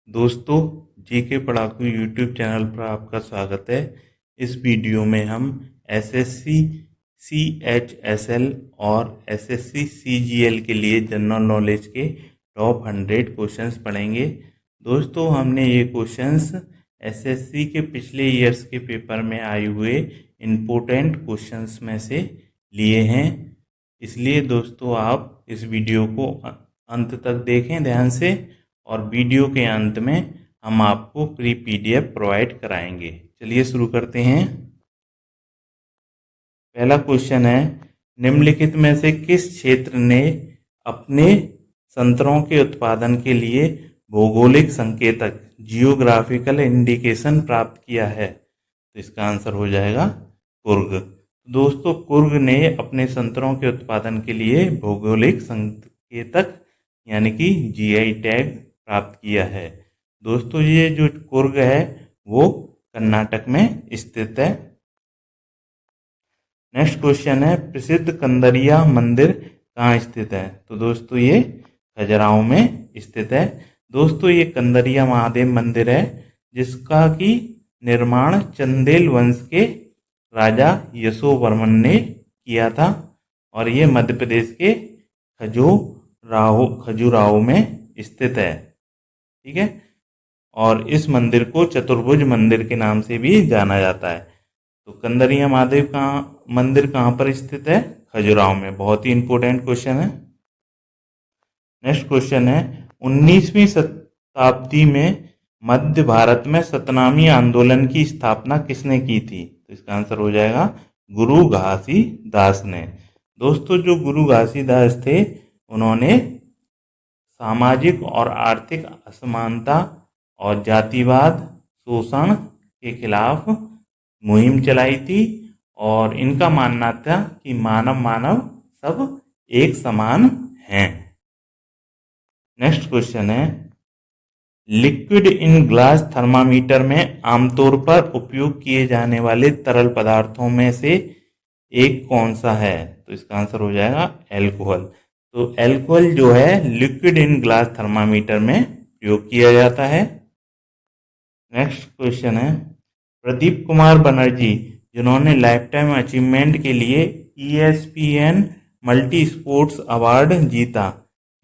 दोस्तों, GK पढ़ाकू YouTube channel पर आपका स्वागत है। इस वीडियो में हम एसएससी सीएचएसएल और एसएससी सीजीएल के लिए जनरल नॉलेज के टॉप 100 क्वेश्चंस पढ़ेंगे। दोस्तों, हमने ये क्वेश्चंस एसएससी के पिछले ईयर्स के पेपर में आए हुए इम्पोर्टेंट क्वेश्चंस में से लिए हैं। इसलिए दोस्तों, आप इस वीडियो को अंत तक देखें ध्यान से, और वीडियो के अंत में हम आपको फ्री पीडीएफ प्रोवाइड कराएंगे। चलिए शुरू करते हैं। पहला क्वेश्चन है, निम्नलिखित में से किस क्षेत्र ने अपने संतरों के उत्पादन के लिए भौगोलिक संकेतक जियोग्राफिकल इंडिकेशन प्राप्त किया है? तो इसका आंसर हो जाएगा कुर्ग। दोस्तों, कुर्ग ने अपने संतरों के उत्पादन के लिए भौगोलिक संकेतक यानी कि जीआई टैग प्राप्त किया है। दोस्तों, ये जो कुर्ग है वो कर्नाटक में स्थित है। नेक्स्ट क्वेश्चन है, प्रसिद्ध कंदरिया मंदिर कहाँ स्थित है? तो दोस्तों, ये खजुराहो में स्थित है। दोस्तों, ये कंदरिया महादेव मंदिर है जिसका की निर्माण चंदेल वंश के राजा यशोवर्मन ने किया था, और ये मध्य प्रदेश के खजुराहो में स्थित है। ठीक है, और इस मंदिर को चतुर्भुज मंदिर के नाम से भी जाना जाता है। तो कंदरिया महादेव का मंदिर कहाँ पर स्थित है? खजुराहो में। बहुत ही इंपॉर्टेंट क्वेश्चन है। नेक्स्ट क्वेश्चन है, 19वीं शताब्दी में मध्य भारत में सतनामी आंदोलन की स्थापना किसने की थी? तो इसका आंसर हो जाएगा गुरु घासीदास ने। दोस्तों, जो गुरु घासीदास थे उन्होंने सामाजिक और आर्थिक असमानता और जातिवाद शोषण के खिलाफ मुहिम चलाई थी, और इनका मानना था कि मानव सब एक समान हैं। नेक्स्ट क्वेश्चन है, लिक्विड इन ग्लास थर्मामीटर में आमतौर पर उपयोग किए जाने वाले तरल पदार्थों में से एक कौन सा है? तो इसका आंसर हो जाएगा एल्कोहल। तो एल्कोहल जो है लिक्विड इन ग्लास थर्मामीटर में प्रयोग किया जाता है। नेक्स्ट क्वेश्चन है, प्रदीप कुमार बनर्जी जिन्होंने लाइफ टाइम अचीवमेंट के लिए ESPN मल्टी स्पोर्ट्स अवार्ड जीता,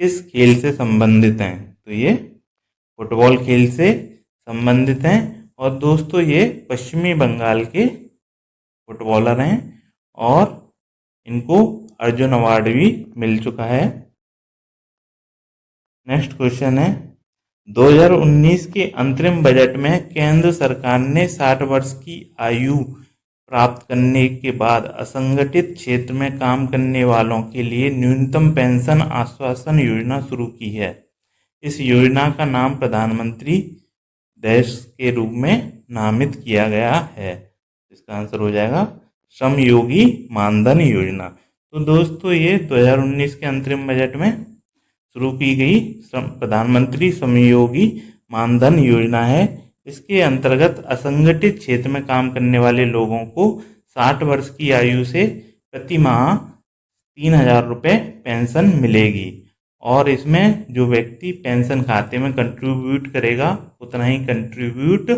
किस खेल से संबंधित हैं? तो ये फुटबॉल खेल से संबंधित हैं, और दोस्तों ये पश्चिमी बंगाल के फुटबॉलर हैं, और इनको अर्जुन अवार्ड भी मिल चुका है। नेक्स्ट क्वेश्चन है, 2019 के अंतरिम बजट में केंद्र सरकार ने 60 वर्ष की आयु प्राप्त करने के बाद असंगठित क्षेत्र में काम करने वालों के लिए न्यूनतम पेंशन आश्वासन योजना शुरू की है। इस योजना का नाम प्रधानमंत्री देश के रूप में नामित किया गया है। इसका आंसर हो जाएगा श्रमयोगी मानधन योजना। तो दोस्तों, ये 2019 के अंतरिम बजट में शुरू की गई प्रधानमंत्री श्रमयोगी मानधन योजना है। इसके अंतर्गत असंगठित क्षेत्र में काम करने वाले लोगों को 60 वर्ष की आयु से प्रति माह 3,000 रुपये पेंशन मिलेगी, और इसमें जो व्यक्ति पेंशन खाते में कंट्रीब्यूट करेगा उतना ही कंट्रीब्यूट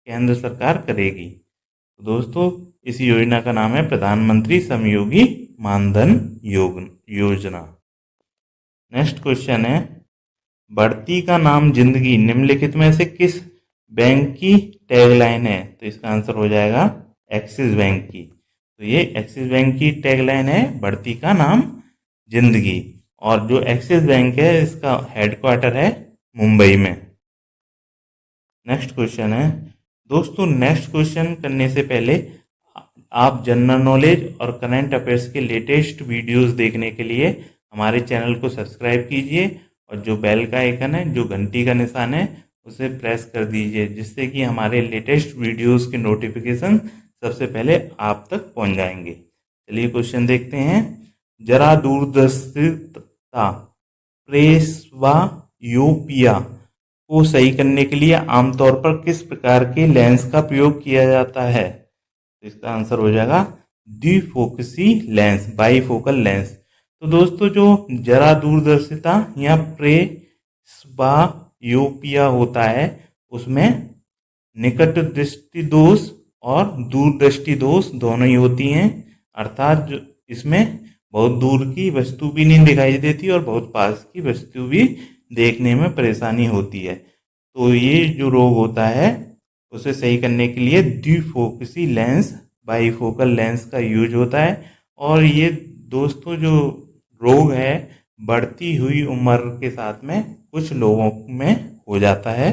केंद्र सरकार करेगी। तो दोस्तों, इस योजना का नाम है प्रधानमंत्री श्रमयोगी मानधन योजना। नेक्स्ट क्वेश्चन है, बढ़ती का नाम जिंदगी निम्नलिखित में से किस बैंक की टैगलाइन है? तो इसका आंसर हो जाएगा एक्सिस बैंक की। तो ये एक्सिस बैंक की टैगलाइन है, बढ़ती का नाम जिंदगी, और जो एक्सिस बैंक है इसका हेडक्वार्टर है मुंबई में। नेक्स्ट क्वेश्चन है, दोस्तों नेक्स्ट क्वेश्चन करने से पहले आप जनरल नॉलेज और करंट अफेयर्स के लेटेस्ट वीडियोस देखने के लिए हमारे चैनल को सब्सक्राइब कीजिए, और जो बेल का आइकन है, जो घंटी का निशान है, उसे प्रेस कर दीजिए, जिससे कि हमारे लेटेस्ट वीडियोस के नोटिफिकेशन सबसे पहले आप तक पहुंच जाएंगे। चलिए क्वेश्चन देखते हैं। जरा दूरदर्शिता प्रेसबायोपिया को सही करने के लिए आमतौर पर किस प्रकार के लेंस का प्रयोग किया जाता है? इसका आंसर हो जाएगा द्विफोकसी लेंस, बाईफोकल लेंस। तो दोस्तों, जो जरा दूरदर्शिता या स्बायोपिया होता है उसमें निकट दृष्टि दोष और दूरदृष्टि दोष दोनों ही होती हैं, अर्थात इसमें बहुत दूर की वस्तु भी नहीं दिखाई देती और बहुत पास की वस्तु भी देखने में परेशानी होती है। तो ये जो रोग होता है उसे सही करने के लिए द्विफोकसी लेंस बाईफोकल लेंस का यूज होता है। और ये दोस्तों जो रोग है बढ़ती हुई उम्र के साथ में कुछ लोगों में हो जाता है।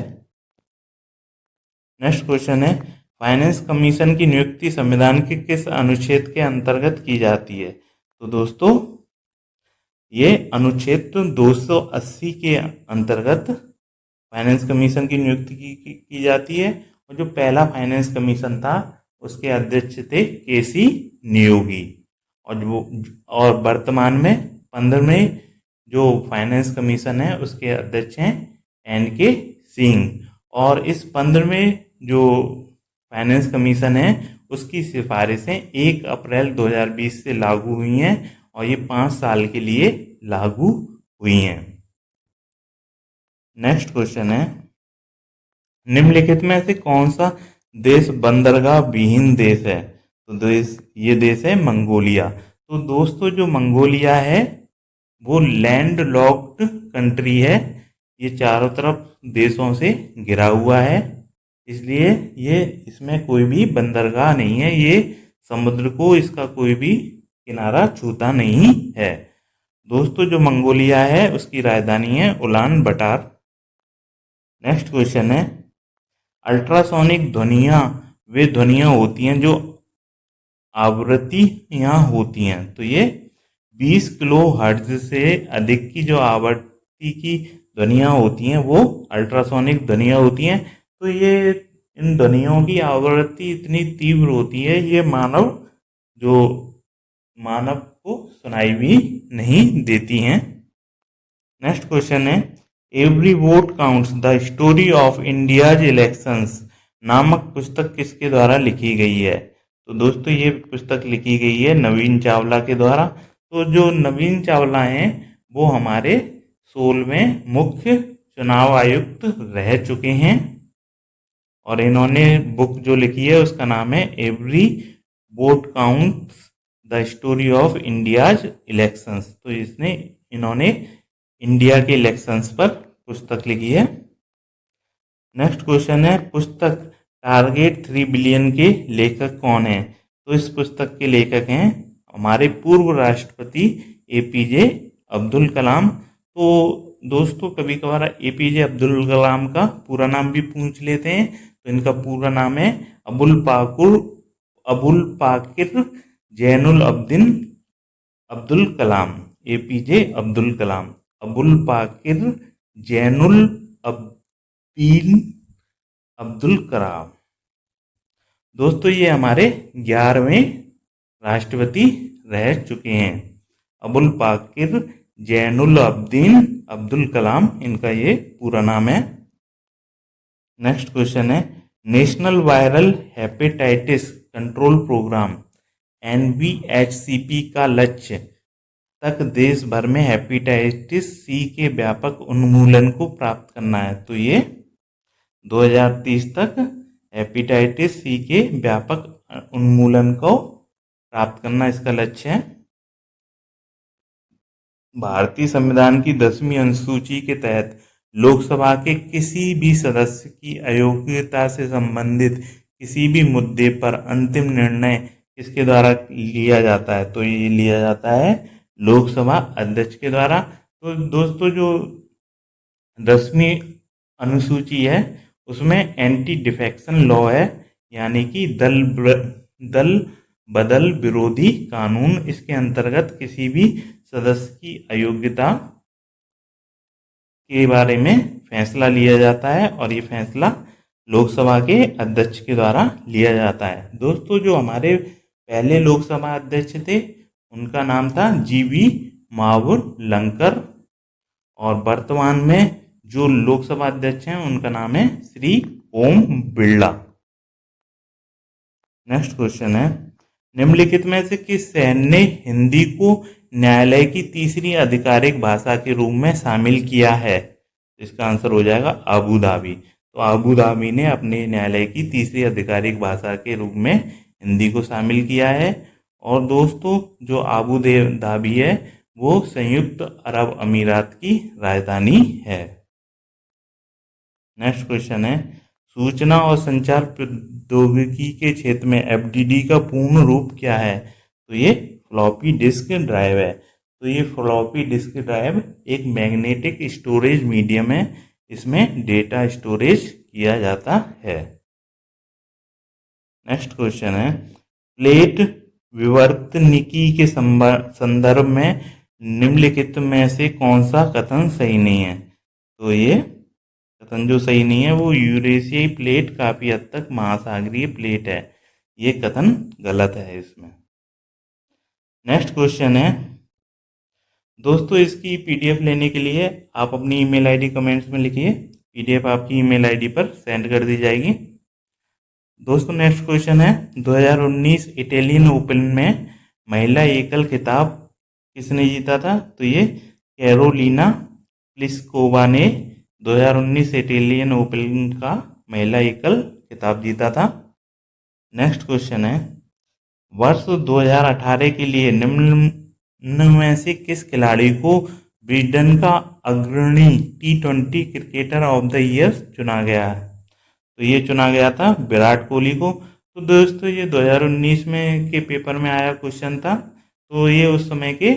नेक्स्ट क्वेश्चन है, फाइनेंस कमीशन की नियुक्ति संविधान के किस अनुच्छेद के अंतर्गत की जाती है? तो दोस्तों ये अनुच्छेद 280 के अंतर्गत फाइनेंस कमीशन की नियुक्ति की जाती है। और जो पहला फाइनेंस कमीशन था उसके अध्यक्ष थे केसी नियोगी, और वर्तमान में 15वें जो फाइनेंस कमीशन है उसके अध्यक्ष हैं एन.के. सिंह। और इस 15वें जो फाइनेंस कमीशन है उसकी सिफारिशें 1 अप्रैल 2020 से लागू हुई हैं और ये 5 साल के लिए लागू हुई हैं। नेक्स्ट क्वेश्चन है, निम्नलिखित में से कौन सा देश बंदरगाह विहीन देश है? तो ये देश है मंगोलिया। तो दोस्तों जो मंगोलिया है वो लैंड लॉक्ड कंट्री है, ये चारों तरफ देशों से घिरा हुआ है, इसलिए ये इसमें कोई भी बंदरगाह नहीं है, ये समुद्र को इसका कोई भी किनारा छूता नहीं है। दोस्तों जो मंगोलिया है उसकी राजधानी है उलान बटार। नेक्स्ट क्वेश्चन है, अल्ट्रासोनिक ध्वनियाँ वे ध्वनियाँ होती हैं जो आवृत्तियाँ होती हैं। तो ये 20 किलो हर्ट्ज से अधिक की जो आवृत्ति की ध्वनियाँ होती हैं वो अल्ट्रासोनिक ध्वनियाँ होती हैं। तो ये इन ध्वनियों की आवृत्ति इतनी तीव्र होती है ये मानव को सुनाई भी नहीं देती हैं। नेक्स्ट क्वेश्चन है, every vote counts the story of India's elections नामक पुस्तक किसके द्वारा लिखी गई है? तो दोस्तों ये पुस्तक लिखी गई है नवीन चावला के द्वारा। तो जो नवीन चावला हैं वो हमारे 16वें मुख्य चुनाव आयुक्त रह चुके हैं और इन्होंने बुक जो लिखी है उसका नाम है every vote counts the story of India's elections. तो इन्होंने इंडिया के इलेक्शंस पर पुस्तक लिखी है। नेक्स्ट क्वेश्चन है, पुस्तक टारगेट 3 बिलियन के लेखक कौन है? तो इस पुस्तक के लेखक हैं हमारे पूर्व राष्ट्रपति एपीजे अब्दुल कलाम। तो दोस्तों कभी कभार एपीजे अब्दुल कलाम का पूरा नाम भी पूछ लेते हैं, तो इनका पूरा नाम है अबुल पाकिर जैनुल अब्दीन अब्दुल कलाम। एपीजे अब्दुल कलाम अबुल पाकिर जैनुल अब्दीन अब्दुल कलाम। दोस्तों ये हमारे 11वें राष्ट्रपति रह चुके हैं। अबुल पाकिर जैनुल अब्दीन अब्दुल कलाम इनका ये पूरा नाम है। नेक्स्ट क्वेश्चन है, national viral hepatitis control programme NVHCP का लक्ष्य तक देश भर में हेपेटाइटिस सी के व्यापक उन्मूलन को प्राप्त करना है। तो ये 2030 तक हेपेटाइटिस सी के व्यापक उन्मूलन को प्राप्त करना इसका लक्ष्य है। भारतीय संविधान की 10वीं अनुसूची के तहत लोकसभा के किसी भी सदस्य की अयोग्यता से संबंधित किसी भी मुद्दे पर अंतिम निर्णय किसके द्वारा लिया जाता है? तो ये लिया जाता है लोकसभा अध्यक्ष के द्वारा। तो दोस्तों जो 10वीं अनुसूची है उसमें एंटी डिफेक्शन लॉ है, यानी कि दल बदल विरोधी कानून। इसके अंतर्गत किसी भी सदस्य की अयोग्यता के बारे में फैसला लिया जाता है और ये फैसला लोकसभा के अध्यक्ष के द्वारा लिया जाता है। दोस्तों जो हमारे पहले लोकसभा अध्यक्ष थे उनका नाम था जीवी मावुरलंकर और वर्तमान में जो लोकसभा अध्यक्ष हैं उनका नाम है श्री ओम बिरला। नेक्स्ट क्वेश्चन है, निम्नलिखित में से किस शहर ने हिंदी को न्यायालय की तीसरी आधिकारिक भाषा के रूप में शामिल किया है? तो इसका आंसर हो जाएगा अबू धाबी। तो अबू धाबी ने अपने न्यायालय की तीसरी आधिकारिक भाषा के रूप में हिंदी को शामिल किया है। और दोस्तों जो अबू धाबी है वो संयुक्त अरब अमीरात की राजधानी है। नेक्स्ट क्वेश्चन है, सूचना और संचार प्रौद्योगिकी के क्षेत्र में एफडीडी का पूर्ण रूप क्या है? तो ये फ्लॉपी डिस्क ड्राइव है। तो ये फ्लॉपी डिस्क ड्राइव एक मैग्नेटिक स्टोरेज मीडियम है, इसमें डेटा स्टोरेज किया जाता है। नेक्स्ट क्वेश्चन है, प्लेट विवर्तनिकी के संदर्भ में निम्नलिखित में से कौन सा कथन सही नहीं है? तो ये कथन जो सही नहीं है वो यूरेशियाई प्लेट काफी हद तक महासागरीय प्लेट है, ये कथन गलत है इसमें। नेक्स्ट क्वेश्चन है, दोस्तों इसकी पीडीएफ लेने के लिए आप अपनी ईमेल आईडी कमेंट्स में लिखिए, पीडीएफ आपकी ईमेल आईडी पर सेंड कर दी जाएगी। दोस्तों नेक्स्ट क्वेश्चन है, 2019 इटालियन ओपन में महिला एकल खिताब किसने जीता था? तो ये कैरोलिना प्लिस्कोवा ने 2019 इटालियन ओपन का महिला एकल खिताब जीता था। नेक्स्ट क्वेश्चन है, वर्ष 2018 के लिए निम्न में से किस खिलाड़ी को ब्रिटेन का अग्रणी T20 cricketer of the year चुना गया है? तो ये चुना गया था विराट कोहली को। तो दोस्तों ये 2019 में के पेपर में आया क्वेश्चन था, तो ये उस समय के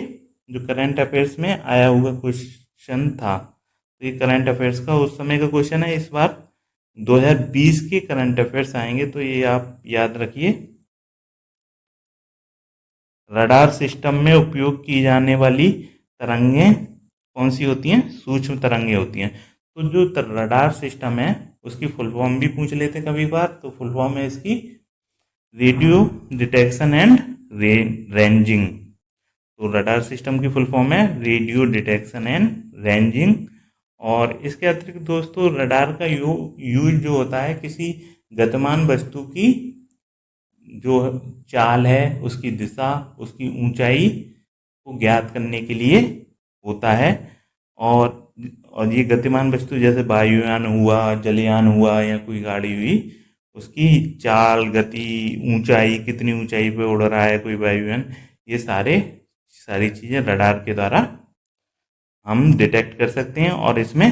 जो करंट अफेयर्स में आया हुआ क्वेश्चन था। तो ये करंट अफेयर्स का उस समय का क्वेश्चन है। इस बार 2020 के करंट अफेयर्स आएंगे, तो ये आप याद रखिए। रडार सिस्टम में उपयोग की जाने वाली तरंगें कौन सी होती हैं? सूक्ष्म तरंगें होती हैं। तो जो रडार सिस्टम है उसकी फुल फॉर्म भी पूछ लेते कभी बार, तो फुल फॉर्म है इसकी रेडियो डिटेक्शन एंड रेंजिंग। तो रडार सिस्टम की फुल फॉर्म है रेडियो डिटेक्शन एंड रेंजिंग। और इसके अतिरिक्त दोस्तों रडार का यूज जो होता है किसी गतिमान वस्तु की जो चाल है, उसकी दिशा, उसकी ऊंचाई को ज्ञात करने के लिए होता है। और ये गतिमान वस्तु जैसे वायुयान हुआ, जलयान हुआ या कोई गाड़ी हुई, उसकी चाल, गति, ऊंचाई, कितनी ऊंचाई पे उड़ रहा है कोई वायुयान, ये सारी चीज़ें रडार के द्वारा हम डिटेक्ट कर सकते हैं। और इसमें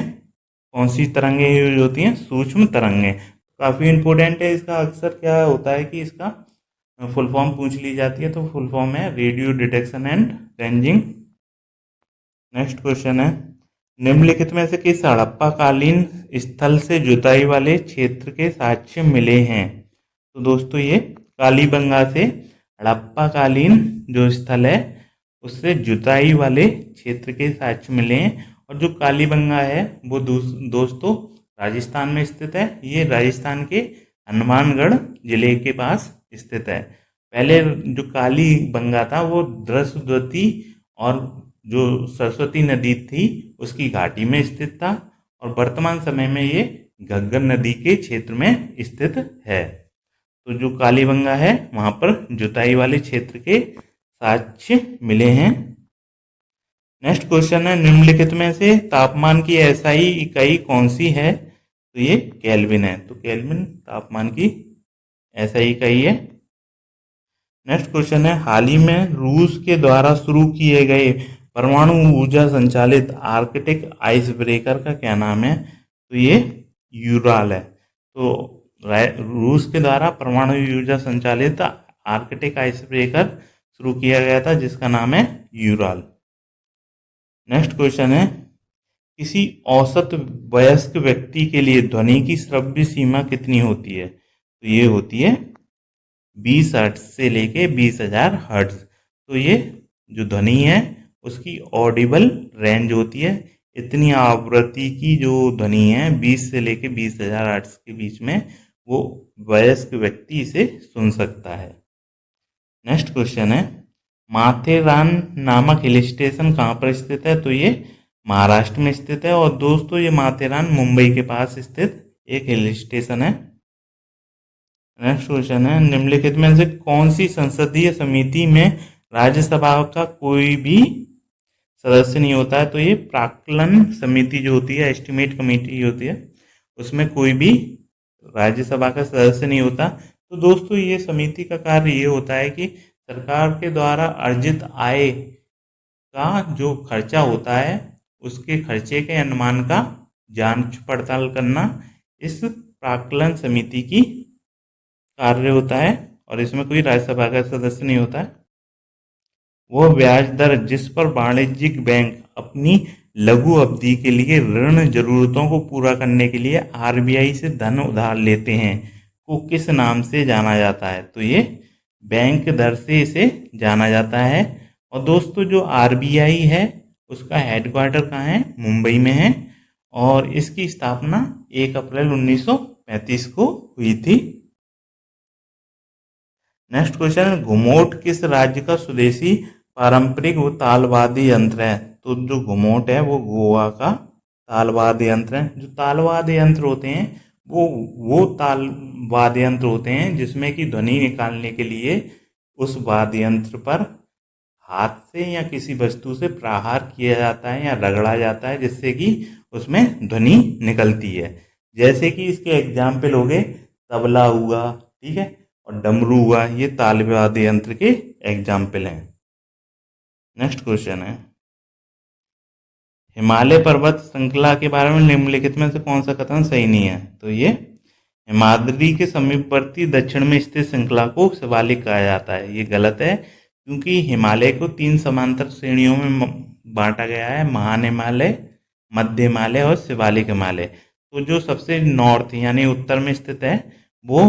कौन सी तरंगें यूज होती हैं? सूक्ष्म तरंगें। काफ़ी इम्पोर्टेंट है इसका। अक्सर क्या होता है कि इसका फुल फॉर्म पूछ ली जाती है, तो फुल फॉर्म है radio detection and ranging. Next question है, निम्नलिखित में से किस हड़प्पा कालीन स्थल से जुताई वाले क्षेत्र के साक्ष्य मिले हैं? तो दोस्तों ये कालीबंगा से हड़प्पा कालीन जो स्थल है उससे जुताई वाले क्षेत्र के साक्ष्य मिले हैं। और जो कालीबंगा है वो दोस्तों राजस्थान में स्थित है। ये राजस्थान के हनुमानगढ़ जिले के पास स्थित है। पहले जो कालीबंगा था वो द्रस्वती और जो सरस्वती नदी थी उसकी घाटी में स्थित था, और वर्तमान समय में ये घग्गर नदी के क्षेत्र में स्थित है। तो जो कालीबंगा है वहाँ पर जुताई वाले क्षेत्र के साक्ष्य मिले हैं। नेक्स्ट क्वेश्चन है, निम्नलिखित में से तापमान की एसआई इकाई कौन सी है? तो ये केल्विन है। तो केल्विन तापमान की एसआई इकाई है। नेक्स्ट क्वेश्चन है, हाल ही में रूस के द्वारा शुरू किए गए परमाणु ऊर्जा संचालित आर्कटिक आइस ब्रेकर का क्या नाम है? तो ये यूराल है। तो रूस के द्वारा परमाणु ऊर्जा संचालित आर्कटिक आइस ब्रेकर शुरू किया गया था जिसका नाम है यूराल। नेक्स्ट क्वेश्चन है, किसी औसत वयस्क व्यक्ति के लिए ध्वनि की श्रव्य सीमा कितनी होती है? तो ये होती है 20 हर्ट्ज से लेके 20,000 हर्ट्ज। तो ये जो ध्वनि है उसकी ऑडिबल रेंज होती है। इतनी आवृत्ति की जो ध्वनि है 20 से लेके 20,000 हर्ट्ज के बीच में, वो वयस्क व्यक्ति इसे सुन सकता है। नेक्स्ट क्वेश्चन है, माथेरान नामक हिल स्टेशन कहाँ पर स्थित है? तो ये महाराष्ट्र में स्थित है। और दोस्तों ये माथेरान मुंबई के पास स्थित एक हिल स्टेशन है। नेक्स्ट क्वेश्चन है, निम्नलिखित में से कौन सी संसदीय समिति में राज्यसभा का कोई भी सदस्य नहीं होता है, तो ये प्राक्कलन समिति जो होती है, एस्टिमेट कमेटी होती है, उसमें कोई भी राज्यसभा का सदस्य नहीं होता। तो दोस्तों ये समिति का कार्य ये होता है कि सरकार के द्वारा अर्जित आय का जो खर्चा होता है उसके खर्चे के अनुमान का जांच पड़ताल करना इस प्राक्कलन समिति की कार्य होता है, और इसमें कोई राज्यसभा का सदस्य नहीं होता है। वो ब्याज दर जिस पर वाणिज्यिक बैंक अपनी लघु अवधि के लिए ऋण जरूरतों को पूरा करने के लिए आरबीआई से धन उधार लेते हैं को किस नाम से जाना जाता है? तो ये बैंक दर से इसे जाना जाता है। और दोस्तों जो आरबीआई है उसका हेडक्वार्टर कहाँ है? मुंबई में है, और इसकी स्थापना 1 अप्रैल 1935 को हुई थी। नेक्स्ट क्वेश्चन है, घुमोट किस राज्य का स्वदेशी पारंपरिक तालवाद्य यंत्र है? तो जो घुमोट है वो गोवा का तालवाद्य यंत्र है। जो तालवाद्य यंत्र होते हैं वो ताल वाद्य यंत्र होते हैं जिसमें कि ध्वनि निकालने के लिए उस वाद्य यंत्र पर हाथ से या किसी वस्तु से प्रहार किया जाता है या रगड़ा जाता है जिससे कि उसमें ध्वनि निकलती है। जैसे कि इसके एग्जाम्पल हो गए तबला हुआ, ठीक है, और डमरू हुआ, ये तालवाद्य यंत्र के एग्जाम्पल हैं। नेक्स्ट क्वेश्चन है, हिमालय पर्वत श्रृंखला के बारे में निम्नलिखित में से कौन सा कथन सही नहीं है? तो ये हिमाद्री के समीपवर्ती दक्षिण में स्थित श्रृंखला को शिवालिक कहा जाता है। ये गलत है, क्योंकि हिमालय को 3 समांतर श्रेणियों में बांटा गया है, महान हिमालय, मध्य हिमालय और शिवालिक हिमालय। तो जो सबसे नॉर्थ यानी उत्तर में स्थित है वो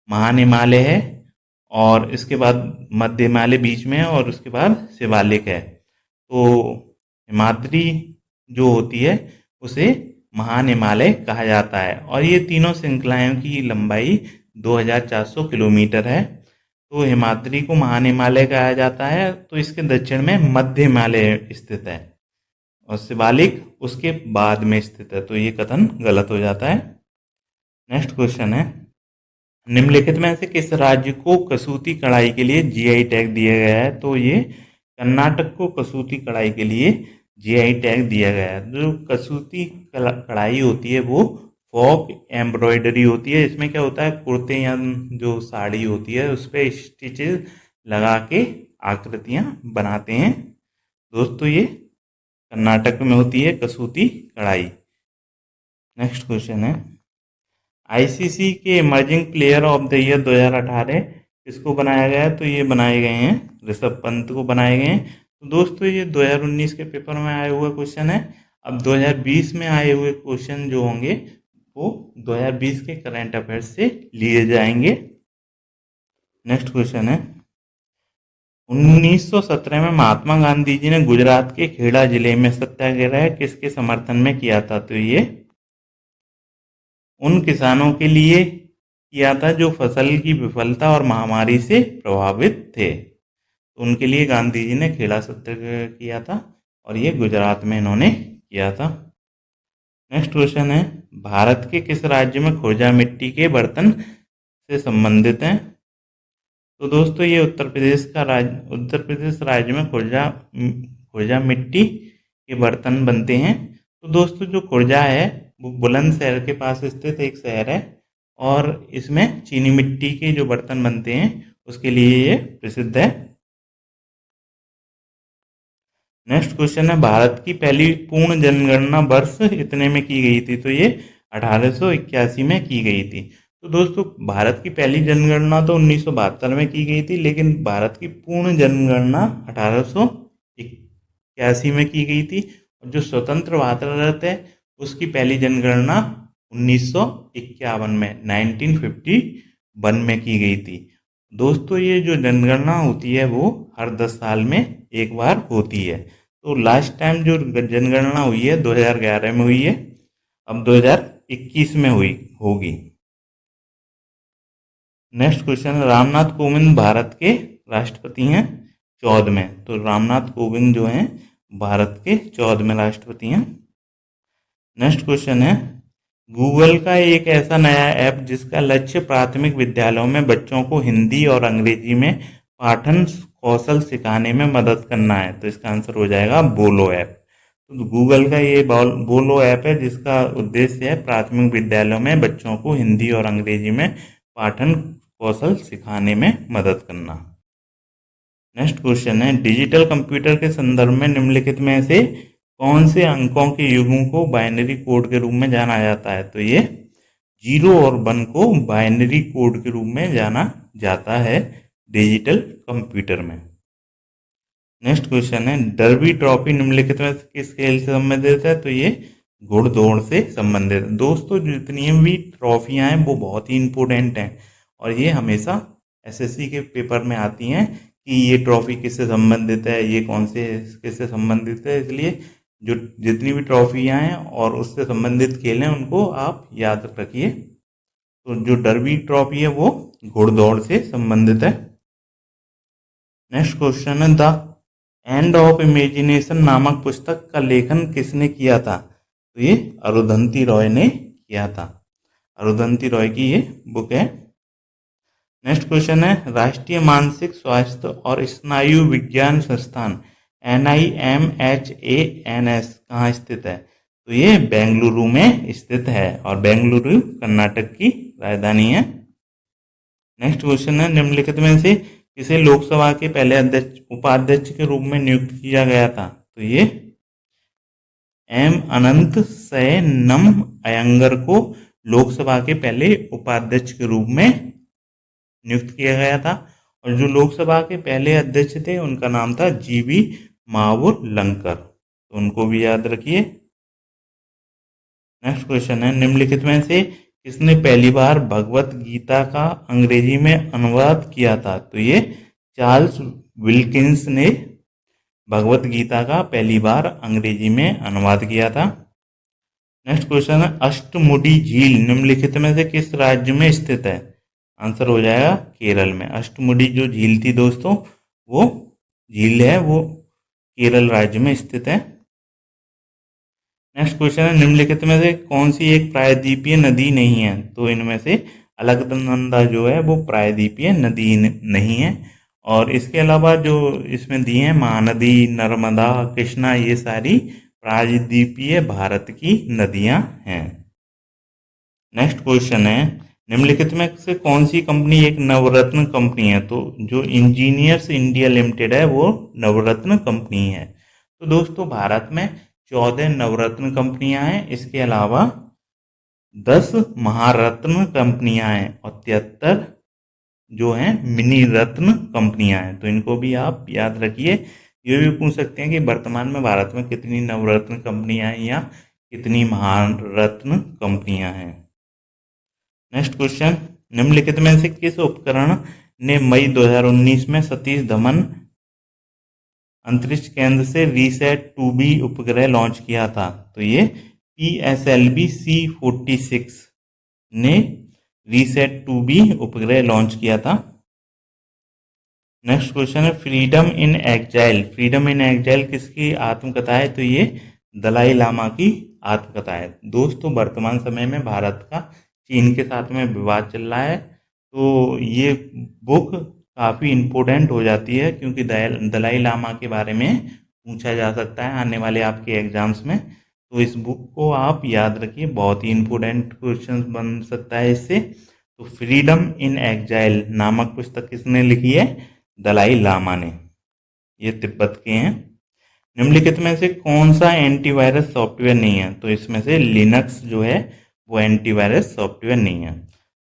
महान हिमालय है, और इसके बाद मध्य हिमालय बीच में है, और उसके बाद शिवालिक है। तो हिमाद्री जो होती है उसे महान हिमालय कहा जाता है, और ये तीनों श्रृंखलाओं की लंबाई 2400 किलोमीटर है। तो हिमाद्री को महान हिमालय कहा जाता है, तो इसके दक्षिण में मध्य हिमालय स्थित है, और शिवालिक उसके बाद में स्थित है। तो ये कथन गलत हो जाता है। नेक्स्ट क्वेश्चन है, निम्नलिखित में से किस राज्य को कसूती कढ़ाई के लिए जीआई टैग दिया गया है? तो ये कर्नाटक को कसूती कढ़ाई के लिए जीआई टैग दिया गया है। जो कसूती कढ़ाई होती है वो फॉक एम्ब्रॉयडरी होती है। इसमें क्या होता है, कुर्ते या जो साड़ी होती है उस पर स्टिचेस लगा के आकृतियाँ बनाते हैं। दोस्तों ये कर्नाटक में होती है कसूती कढ़ाई। नेक्स्ट क्वेश्चन है, आईसीसी के emerging player of the year 2018 किसको बनाया गया है? तो ये बनाए गए हैं ऋषभ पंत को बनाए गए हैं। तो दोस्तों ये 2019 के पेपर में आया हुआ क्वेश्चन है। अब 2020 में आए हुए क्वेश्चन जो होंगे वो 2020 के करंट अफेयर्स से लिए जाएंगे। नेक्स्ट क्वेश्चन है, 1917 में महात्मा गांधी जी ने गुजरात के खेड़ा जिले में सत्याग्रह किसके समर्थन में किया था? तो ये उन किसानों के लिए किया था जो फसल की विफलता और महामारी से प्रभावित थे। तो उनके लिए गांधी जी ने खेड़ा सत्याग्रह किया था, और ये गुजरात में इन्होंने किया था। नेक्स्ट क्वेश्चन है, भारत के किस राज्य में खुर्जा मिट्टी के बर्तन से संबंधित हैं? तो दोस्तों ये उत्तर प्रदेश राज्य में खुर्जा मिट्टी के बर्तन बनते हैं। तो दोस्तों जो खुर्जा है वो बुलंदशहर के पास स्थित एक शहर है, और इसमें चीनी मिट्टी के जो बर्तन बनते हैं उसके लिए ये प्रसिद्ध है। नेक्स्ट क्वेश्चन है, भारत की पहली पूर्ण जनगणना वर्ष इतने में की गई थी? तो ये 1881 में की गई थी। तो दोस्तों भारत की पहली जनगणना तो 1972 में की गई थी, लेकिन भारत की पूर्ण जनगणना 1881 में की गई थी। और जो स्वतंत्र भारत है उसकी पहली जनगणना 1951 में 1951 में की गई थी। दोस्तों ये जो जनगणना होती है वो हर 10 साल में एक बार होती है। तो लास्ट टाइम जो जनगणना हुई है 2011 में हुई है, अब 2021 में होगी। नेक्स्ट क्वेश्चन, रामनाथ कोविंद भारत के राष्ट्रपति हैं 14वें। तो रामनाथ कोविंद जो हैं भारत के 14वें राष्ट्रपति हैं। नेक्स्ट क्वेश्चन है, गूगल का एक ऐसा नया ऐप जिसका लक्ष्य प्राथमिक विद्यालयों में बच्चों को हिंदी और अंग्रेजी में पाठन कौशल सिखाने में मदद करना है। तो इसका आंसर हो जाएगा बोलो ऐप। तो गूगल का ये बोलो ऐप है, जिसका उद्देश्य है प्राथमिक विद्यालयों में बच्चों को हिंदी और अंग्रेजी में पाठन कौशल सिखाने में मदद करना। नेक्स्ट क्वेश्चन है, डिजिटल कंप्यूटर के संदर्भ में निम्नलिखित में से कौन से अंकों के युग्म को बाइनरी कोड के रूप में जाना जाता है? तो ये 0 और 1 को बाइनरी कोड के रूप में जाना जाता है डिजिटल कंप्यूटर में। नेक्स्ट क्वेश्चन है, डर्बी ट्रॉफी निम्नलिखित में किस खेल से संबंधित है? तो ये घुड़दौड़ से संबंधित है। दोस्तों, जितनी भी ट्रॉफियां हैं वो बहुत ही इंपॉर्टेंट हैं और ये हमेशा एसएससी के पेपर में आती हैं कि ये ट्रॉफी किससे संबंधित है, ये कौन से किससे संबंधित है। इसलिए जो जितनी भी ट्रॉफियां हैं और उससे संबंधित खेल हैं उनको आप याद रखिए। तो जो डर्बी ट्रॉफी है वो घुड़दौड़ से संबंधित है। नेक्स्ट क्वेश्चन है, द एंड ऑफ इमेजिनेशन नामक पुस्तक का लेखन किसने किया था? तो ये अरुंधति रॉय ने किया था। अरुंधति रॉय की ये बुक है। नेक्स्ट क्वेश्चन है, राष्ट्रीय मानसिक स्वास्थ्य और स्नायु विज्ञान संस्थान NIMHANS कहाँ स्थित है? तो ये बेंगलुरु में स्थित है और बेंगलुरु कर्नाटक की राजधानी है। नेक्स्ट क्वेश्चन है, निम्नलिखित में से किसे लोकसभा के पहले उपाध्यक्ष के रूप में नियुक्त किया गया था? तो ये M अनंत सैनम अयंगर को लोकसभा के पहले उपाध्यक्ष के रूप में नियुक्त किया गया था और जो लोकसभा के पहले अध्यक्ष थे उनका नाम था GV मावुरलंकर। तो उनको भी याद रखिए। नेक्स्ट क्वेश्चन है, निम्नलिखित में से किसने पहली बार भगवत गीता का अंग्रेजी में अनुवाद किया था? तो ये चार्ल्स विल्किंस ने भगवत गीता का पहली बार अंग्रेजी में अनुवाद किया था। नेक्स्ट क्वेश्चन है, अष्टमुडी झील निम्नलिखित में से किस राज्य में स्थित है? आंसर हो जाएगा केरल में। अष्टमुडी जो झील थी दोस्तों, वो झील है वो केरल राज्य में स्थित है। नेक्स्ट क्वेश्चन है, निम्नलिखित में से कौन सी एक प्रायद्वीपीय नदी नहीं है? तो इनमें से अलकनंदा जो है वो प्रायद्वीपीय नदी नहीं है और इसके अलावा जो इसमें दिए हैं महानदी, नर्मदा, कृष्णा, ये सारी प्रायद्वीपीय भारत की नदियां हैं। नेक्स्ट क्वेश्चन है, निम्नलिखित में से कौन सी कंपनी एक नवरत्न कंपनी है? तो जो इंजीनियर्स इंडिया लिमिटेड है वो नवरत्न कंपनी है। तो दोस्तों, भारत में 14 नवरत्न कंपनियां हैं। इसके अलावा 10 महारत्न कंपनियां हैं और 73 जो हैं मिनी रत्न कंपनियां हैं। तो इनको भी आप याद रखिए। ये भी पूछ सकते हैं कि वर्तमान में भारत में कितनी नवरत्न कंपनियां हैं या कितनी महारत्न कंपनियां हैं। नेक्स्ट क्वेश्चन, निम्नलिखित में से किस उपकरण ने मई 2019 में सतीश धवन अंतरिक्ष केंद्र से रीसैट 2B उपग्रह लॉन्च किया था? तो ये PSLV C46 ने रीसैट 2B उपग्रह लॉन्च किया था। नेक्स्ट क्वेश्चन है, फ्रीडम इन एग्जाइल। फ्रीडम इन एग्जाइल किसकी आत्मकथा है? तो ये दलाई लामा की आत्मकथा है। दोस्तों, वर्तमान समय में भारत का चीन के साथ में विवाद चल रहा है, तो ये बुक काफ़ी इम्पोर्टेंट हो जाती है क्योंकि दलाई लामा के बारे में पूछा जा सकता है आने वाले आपके एग्जाम्स में। तो इस बुक को आप याद रखिए, बहुत ही इम्पोर्टेंट क्वेश्चन बन सकता है इससे। तो फ्रीडम इन एग्जाइल नामक पुस्तक किसने लिखी है? दलाई लामा ने। ये तिब्बत के हैं। निम्नलिखित में से कौन सा एंटीवायरस सॉफ्टवेयर नहीं है? तो इसमें से लिनक्स जो है वो एंटीवायरस सॉफ्टवेयर नहीं है।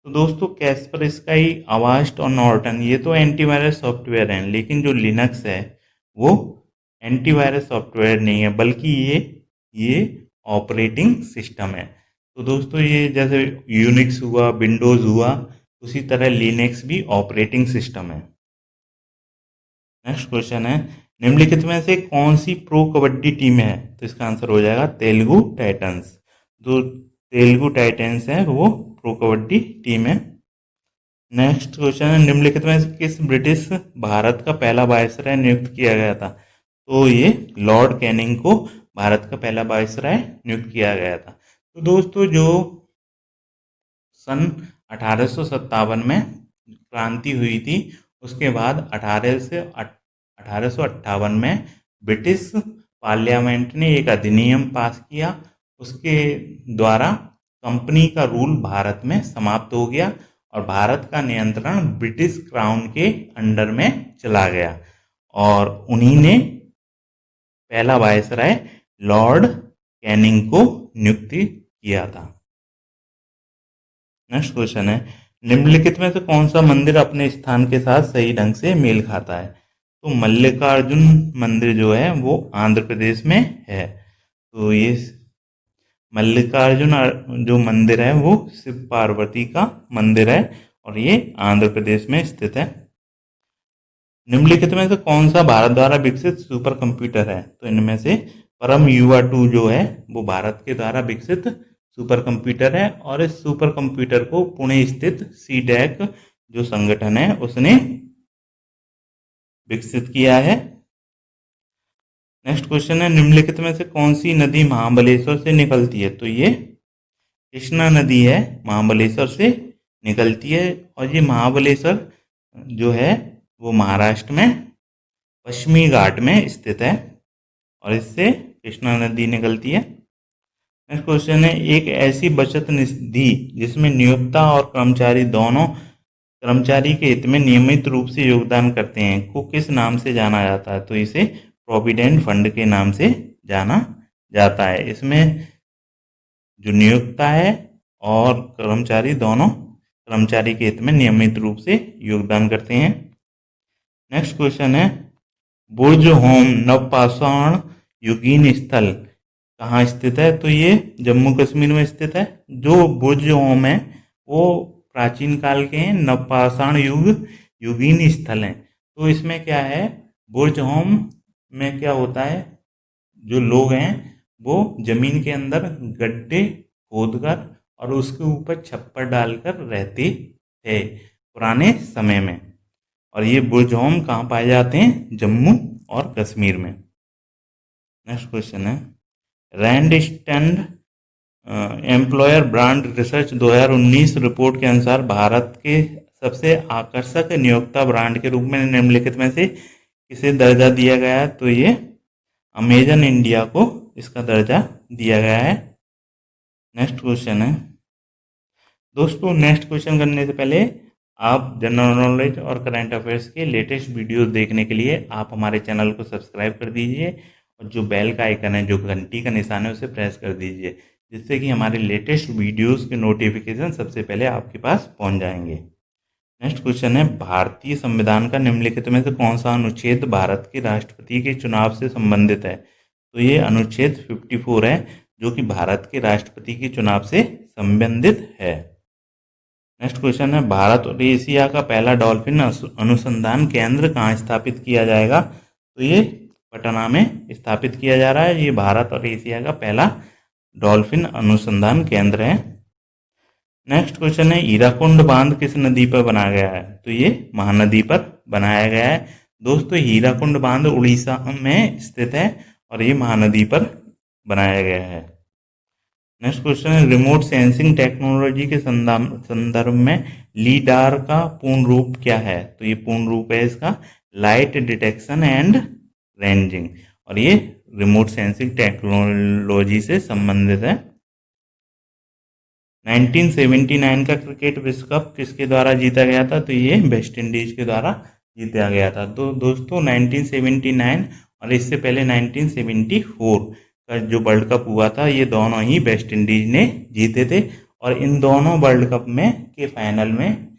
तो दोस्तों, कैस्परस्काई, अवास्ट और नॉर्टन ये तो एंटीवायरस सॉफ्टवेयर हैं, लेकिन जो लिनक्स है वो एंटीवायरस सॉफ्टवेयर नहीं है, बल्कि ये ऑपरेटिंग सिस्टम है। तो दोस्तों, ये जैसे यूनिक्स हुआ, विंडोज हुआ, उसी तरह लिनक्स भी ऑपरेटिंग सिस्टम है। नेक्स्ट क्वेश्चन है, निम्नलिखित में से कौन सी प्रो कबड्डी टीम है? तो इसका आंसर हो जाएगा तेलुगु टाइटंस। जो तेलुगु टाइटंस है वो प्रो कबड्डी टीम है। नेक्स्ट क्वेश्चन है, निम्नलिखित में से किस ब्रिटिश भारत का पहला वायसराय नियुक्त किया गया था? तो ये लॉर्ड कैनिंग को भारत का पहला वायसराय नियुक्त किया गया था। तो दोस्तों, जो सन 1857 में क्रांति हुई थी उसके बाद 1858 में ब्रिटिश पार्लियामेंट ने एक अधिनियम पास किया। उसके द्वारा कंपनी का रूल भारत में समाप्त हो गया और भारत का नियंत्रण ब्रिटिश क्राउन के अंडर में चला गया और उन्हीं ने पहला वायसराय लॉर्ड कैनिंग को नियुक्ति किया था। नेक्स्ट क्वेश्चन है, निम्नलिखित में से कौन सा मंदिर अपने स्थान के साथ सही ढंग से मेल खाता है? तो मल्लिकार्जुन मंदिर जो है वो आंध्र प्रदेश में है। तो ये मल्लिकार्जुन जो मंदिर है वो शिव पार्वती का मंदिर है और ये आंध्र प्रदेश में स्थित है। निम्नलिखित में से कौन सा भारत द्वारा विकसित सुपर कंप्यूटर है? तो इनमें से परम युवा 2 जो है वो भारत के द्वारा विकसित सुपर कंप्यूटर है और इस सुपर कंप्यूटर को पुणे स्थित सीडैक जो संगठन है उसने विकसित किया है। नेक्स्ट क्वेश्चन है, निम्नलिखित में से कौन सी नदी महाबलेश्वर से निकलती है? तो ये कृष्णा नदी है, महाबलेश्वर से निकलती है और ये महाबलेश्वर जो है वो महाराष्ट्र में पश्चिमी घाट में स्थित है और इससे कृष्णा नदी निकलती है। नेक्स्ट क्वेश्चन है, एक ऐसी बचत निधि जिसमें नियोक्ता और कर्मचारी दोनों कर्मचारी के हित में नियमित रूप से योगदान करते हैं को किस नाम से जाना जाता है? तो इसे प्रोविडेंट फंड के नाम से जाना जाता है। इसमें जो नियोक्ता है और कर्मचारी दोनों कर्मचारी के हित में नियमित रूप से योगदान करते हैं। नेक्स्ट क्वेश्चन है, बुर्ज होम नवपाषाण युगीन स्थल कहाँ स्थित है? तो ये जम्मू कश्मीर में स्थित है। जो बुर्ज होम है वो प्राचीन काल के हैं, नवपाषाण युगीन स्थल हैं। तो इसमें क्या है, बुर्ज होम में क्या होता है, जो लोग हैं वो जमीन के अंदर गड्ढे खोदकर और उसके ऊपर छप्पर डालकर रहते थे पुराने समय में। और ये बुर्ज होम कहाँ पाए जाते हैं? जम्मू और कश्मीर में। नेक्स्ट क्वेश्चन है, Randstad employer brand research 2019 report के अनुसार भारत के सबसे आकर्षक नियोक्ता ब्रांड के रूप में निम्नलिखित में से किसे दर्जा दिया गया है? तो ये अमेजन इंडिया को इसका दर्जा दिया गया है। नेक्स्ट क्वेश्चन है, दोस्तों नेक्स्ट क्वेश्चन करने से पहले आप जनरल नॉलेज और करंट अफेयर्स के लेटेस्ट वीडियोस देखने के लिए आप हमारे चैनल को सब्सक्राइब कर दीजिए और जो बेल का आइकन है, जो घंटी का निशान है, उसे प्रेस कर दीजिए जिससे कि हमारे लेटेस्ट वीडियोस के नोटिफिकेशन सबसे पहले आपके पास पहुंच जाएंगे। नेक्स्ट क्वेश्चन है, भारतीय संविधान का निम्नलिखित में से कौन सा अनुच्छेद भारत के राष्ट्रपति के चुनाव से संबंधित है? तो ये अनुच्छेद 54 है जो कि भारत के राष्ट्रपति के चुनाव से संबंधित है। नेक्स्ट क्वेश्चन है, भारत और एशिया का पहला डॉल्फिन अनुसंधान केंद्र कहाँ स्थापित किया जाएगा? तो ये पटना में स्थापित किया जा रहा है। ये भारत और एशिया का पहला डॉल्फिन अनुसंधान केंद्र है। नेक्स्ट क्वेश्चन है, हीराकुंड बांध किस नदी पर बनाया गया है? तो ये महानदी पर बनाया गया है। दोस्तों हीराकुंड बांध उड़ीसा में स्थित है और ये महानदी पर बनाया गया है। नेक्स्ट क्वेश्चन है, रिमोट सेंसिंग टेक्नोलॉजी के संदर्भ में लीडार का पूर्ण रूप क्या है? तो ये पूर्ण रूप है इसका लाइट डिटेक्शन एंड रेंजिंग और ये रिमोट सेंसिंग टेक्नोलॉजी से संबंधित है। 1979 का क्रिकेट विश्व कप किसके द्वारा जीता गया था? तो ये वेस्ट इंडीज के द्वारा जीता गया था। तो दोस्तों 1979 और इससे पहले 1974 का जो वर्ल्ड कप हुआ था ये दोनों ही वेस्ट इंडीज ने जीते थे और इन दोनों वर्ल्ड कप में के फाइनल में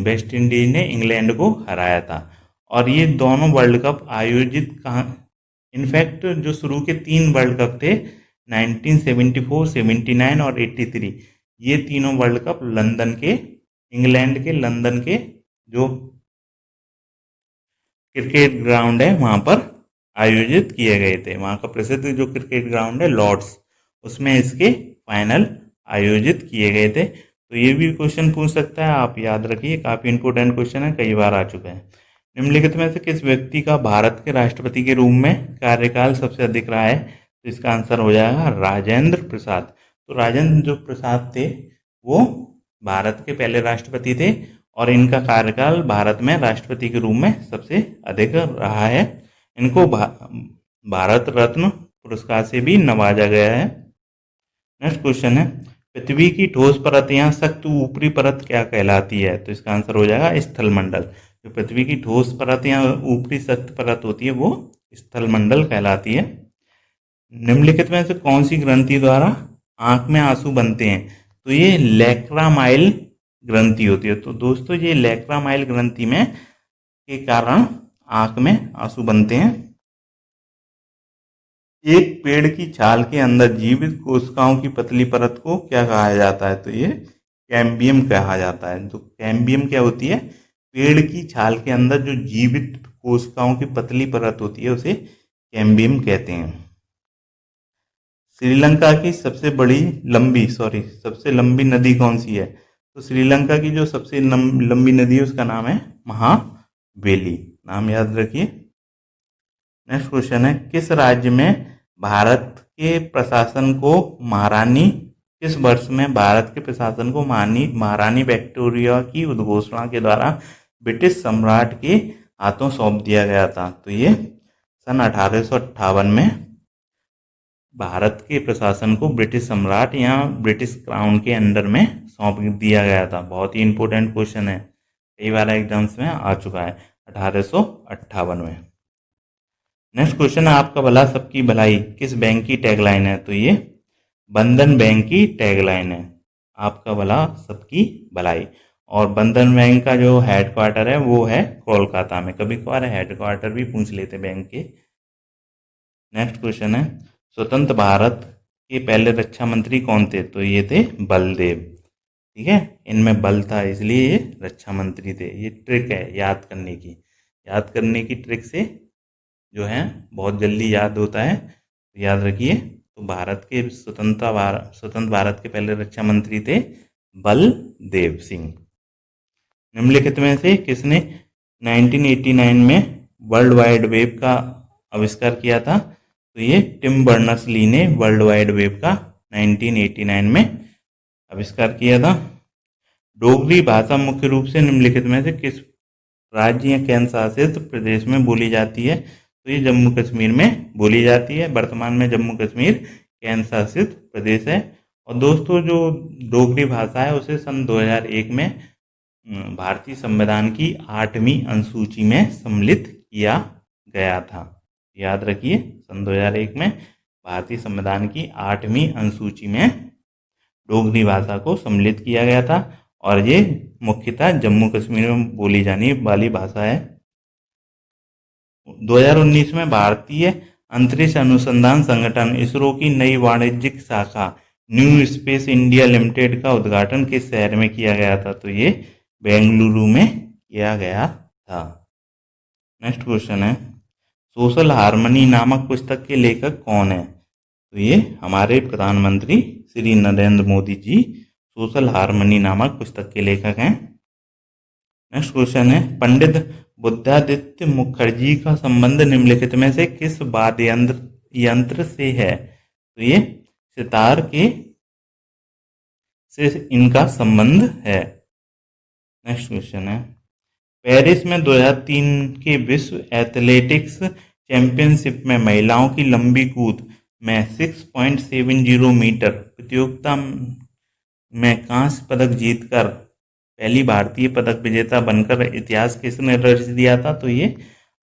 वेस्ट इंडीज ने इंग्लैंड को हराया था। और ये दोनों वर्ल्ड कप आयोजित कहाँ, इनफैक्ट जो शुरू के 3 वर्ल्ड कप थे 1974, 79 और 83, ये तीनों वर्ल्ड कप लंदन के, इंग्लैंड के लंदन के जो क्रिकेट ग्राउंड है वहाँ पर आयोजित किए गए थे। वहाँ का प्रसिद्ध जो क्रिकेट ग्राउंड है लॉर्ड्स, उसमें इसके फाइनल आयोजित किए गए थे। तो ये भी क्वेश्चन पूछ सकता है, आप याद रखिए, काफ़ी इंपॉर्टेंट क्वेश्चन है, कई बार आ चुका है। निम्नलिखित में से किस व्यक्ति का भारत के राष्ट्रपति के रूप में कार्यकाल सबसे अधिक रहा है? तो इसका आंसर हो जाएगा राजेंद्र प्रसाद। तो राजेंद्र जो प्रसाद थे वो भारत के पहले राष्ट्रपति थे और इनका कार्यकाल भारत में राष्ट्रपति के रूप में सबसे अधिक रहा है। इनको भारत रत्न पुरस्कार से भी नवाजा गया है। नेक्स्ट क्वेश्चन है, पृथ्वी की ठोस परत या सख्त ऊपरी परत क्या कहलाती है? तो इसका आंसर हो जाएगा स्थलमंडल। जो पृथ्वी की ठोस परत या ऊपरी सख्त परत होती है वो स्थलमंडल कहलाती है। निम्नलिखित में से कौन सी ग्रंथि द्वारा आंख में आंसू बनते हैं? तो ये लैक्रामाइल ग्रंथि होती है। तो दोस्तों ये लैक्रामाइल ग्रंथि में के कारण आंख में आंसू बनते हैं। एक पेड़ की छाल के अंदर जीवित कोशिकाओं की पतली परत को क्या कहा जाता है? तो ये कैम्बियम कहा जाता है। तो कैम्बियम क्या होती है? पेड़ की छाल के अंदर जो जीवित कोशिकाओं की पतली परत होती है उसे कैम्बियम कहते हैं। श्रीलंका की सबसे लंबी नदी कौन सी है? तो श्रीलंका की जो सबसे लंबी नदी है उसका नाम है महाबेली। नाम याद रखिए। नेक्स्ट क्वेश्चन है, किस राज्य में भारत के प्रशासन को महारानी किस वर्ष में भारत के प्रशासन को महारानी विक्टोरिया की उद्घोषणा के द्वारा ब्रिटिश सम्राट के हाथों सौंप दिया गया था? तो ये सन 1858 में भारत के प्रशासन को ब्रिटिश सम्राट या ब्रिटिश क्राउन के अंडर में सौंप दिया गया था। बहुत ही इंपॉर्टेंट क्वेश्चन है, कई बार एग्जाम्स में आ चुका है। 1858 में। नेक्स्ट क्वेश्चन है, आपका भला सबकी भलाई किस बैंक की टैगलाइन है? तो ये बंधन बैंक की टैगलाइन है, आपका भला सबकी भलाई। और बंधन बैंक का जो हेडक्वार्टर है वो है कोलकाता में। कभी कभार हेडक्वार्टर भी पूछ लेते बैंक के। नेक्स्ट क्वेश्चन है, स्वतंत्र भारत के पहले रक्षा मंत्री कौन थे? तो ये थे बलदेव। ठीक है, इनमें बल था इसलिए ये रक्षा मंत्री थे। ये ट्रिक है याद करने की ट्रिक से जो है बहुत जल्दी याद होता है, तो याद रखिए। तो भारत के स्वतंत्र भारत के पहले रक्षा मंत्री थे बलदेव सिंह। निम्नलिखित में से किसने 1989 में वर्ल्ड वाइड वेब का आविष्कार किया था? तो ये टिम बर्नर्स-ली ने वर्ल्ड वाइड वेब का 1989 में आविष्कार किया था। डोगरी भाषा मुख्य रूप से निम्नलिखित में से किस राज्य या केंद्र शासित प्रदेश में बोली जाती है? तो ये जम्मू कश्मीर में बोली जाती है। वर्तमान में जम्मू कश्मीर केंद्र शासित प्रदेश है। और दोस्तों जो डोगरी भाषा है उसे सन 2001 में भारतीय संविधान की 8वीं अनुसूची में सम्मिलित किया गया था। याद रखिए, सन 2001 में भारतीय संविधान की 8वीं अनुसूची में डोगरी भाषा को सम्मिलित किया गया था और ये मुख्यतः जम्मू कश्मीर में बोली जाने वाली भाषा है। 2019 में भारतीय अंतरिक्ष अनुसंधान संगठन इसरो की नई वाणिज्यिक शाखा न्यू स्पेस इंडिया लिमिटेड का उद्घाटन किस शहर में किया गया था? तो ये बेंगलुरु में किया गया था। नेक्स्ट क्वेश्चन है, सोशल हार्मनी नामक पुस्तक के लेखक कौन है? तो ये हमारे प्रधानमंत्री श्री नरेंद्र मोदी जी सोशल हार्मनी नामक पुस्तक के लेखक हैं। नेक्स्ट क्वेश्चन है, पंडित बुद्धादित्य मुखर्जी का संबंध निम्नलिखित में से किस वाद्य यंत्र से है? तो ये सितार के से इनका संबंध है। नेक्स्ट क्वेश्चन है, पेरिस में 2003 के विश्व एथलेटिक्स चैंपियनशिप में महिलाओं की लंबी कूद में 6.70 मीटर प्रतियोगिता में कांस्य पदक जीतकर पहली भारतीय पदक विजेता बनकर इतिहास किसने रच दिया था? तो ये